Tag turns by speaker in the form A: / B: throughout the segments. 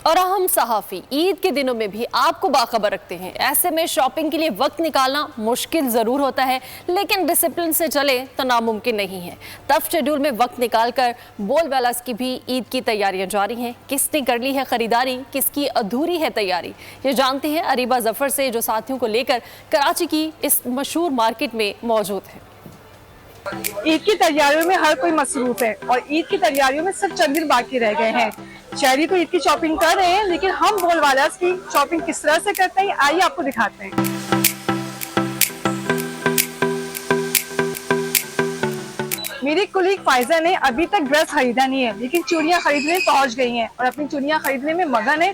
A: और हम सहाफ़ी ईद के दिनों में भी आपको बाखबर रखते हैं। ऐसे में शॉपिंग के लिए वक्त निकालना मुश्किल ज़रूर होता है, लेकिन डिसिप्लिन से चले तो नामुमकिन नहीं है। तब शेड्यूल में वक्त निकालकर बोलबाला की भी ईद की तैयारियां जारी हैं। किसने कर ली है खरीदारी, किसकी अधूरी है तैयारी, ये जानते हैं अरीबा जफर से, जो साथियों को लेकर कराची की इस मशहूर मार्केट में मौजूद है।
B: ईद की तैयारियों में हर कोई मसरूफ है और ईद की तैयारियों में सिर्फ चंद दिन बाकी रह गए हैं। शहरी तो ईद की शॉपिंग कर रहे हैं, लेकिन हम बोलबाला की शॉपिंग किस तरह से करते हैं, आइए आपको दिखाते हैं। मेरी कुलीग फाइजा ने अभी तक ड्रेस खरीदा नहीं है, लेकिन चूड़ियां खरीदने पहुंच गई हैं और अपनी चूड़ियां खरीदने में मगन है।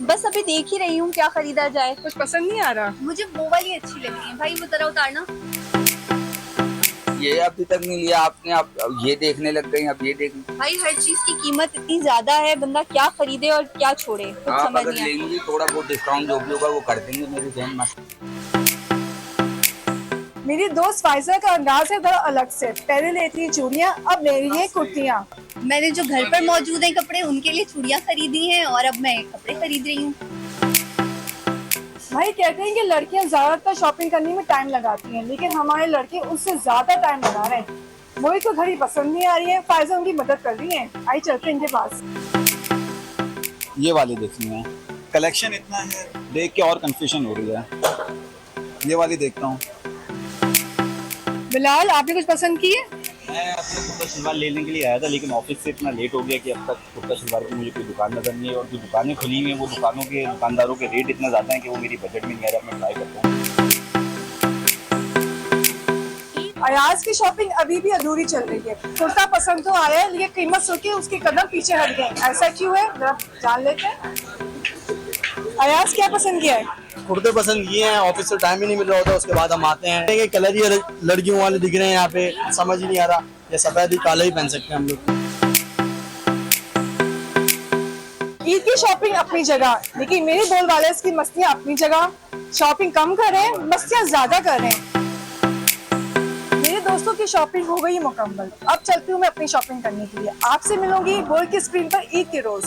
C: बस अभी देख ही रही हूँ क्या खरीदा जाए।
B: कुछ पसंद नहीं आ रहा।
C: मुझे वो वाली अच्छी लग रही है भाई, वो जरा उतारना।
D: ये अभी तक नहीं लिया आपने, आप ये देखने लग गई, अब ये देख।
C: भाई हर चीज की कीमत इतनी ज्यादा है, बंदा क्या खरीदे और क्या छोड़े कुछ
D: आप
C: समझ
D: अगर
C: नहीं आता।
D: लेंगी थोड़ा बहुत डिस्काउंट जो भी होगा वो कर देंगे, मेरी जहन मत।
B: मेरी दोस्त फाइजा का अंदाज है थोड़ा अलग से। पहले लेती है चूड़ियां, अब ले रही है कुर्तियां।
C: मैंने जो घर पर मौजूद है कपड़े, उनके लिए चूड़ियां खरीदी हैं और अब मैं कपड़े खरीद रही हूँ।
B: भाई कहते हैं कि लड़कियां ज्यादातर शॉपिंग करने में टाइम लगाती हैं, लेकिन हमारे लड़के उससे ज्यादा टाइम लगा रहे हैं। मुझे तो घड़ी पसंद नहीं आ रही है, फायजा उनकी मदद कर रही है। आई चलते हैं इनके पास।
E: ये वाली देखनी है, कलेक्शन इतना है देख के और कंफ्यूजन हो रही है। ये वाली देखता हूँ।
B: बिलाल, आपने कुछ पसंद की है?
E: मैं अपने कुर्ता शलवार लेने के लिए आया था, लेकिन ऑफिस से इतना लेट हो गया कि अब तक कुर्ता शलवार की मुझे कोई दुकान नजर नहीं है, और जो दुकानें खुली हुई हैं वो दुकानों के दुकानदारों के रेट इतना ज़्यादा है कि वो मेरी बजट में नहीं आ रहा। मैं ट्राई करता हूँ।
B: अयाज की शॉपिंग अभी भी अधूरी चल रही है। कुर्ता पसंद तो आया है, लेकिन कीमत सुन के उसके कदम पीछे हट गए। ऐसा क्यों है, जरा जान लेते हैं। अयाज क्या पसंद किया है?
F: कुर्ते पसंद किए हैं, ऑफिस से टाइम ही नहीं मिल रहा होता, उसके बाद हम आते हैं। ये कलर ही लड़कियों वाले दिख रहे हैं यहाँ पे, समझ ही नहीं आ रहा। ये सफेद ही काला ही पहन सकते हैं हम लोग।
B: ईद की शॉपिंग अपनी जगह, लेकिन मेरे बोलबाला की मस्तियाँ अपनी जगह। शॉपिंग कम कर रहे हैं, मस्तियाँ ज्यादा कर रहे हैं। मेरे दोस्तों की शॉपिंग हो गई मुकम्मल। अब चलती हूँ मैं अपनी शॉपिंग करने के लिए। आपसे मिलूंगी गोल की स्क्रीन पर ईद के रोज।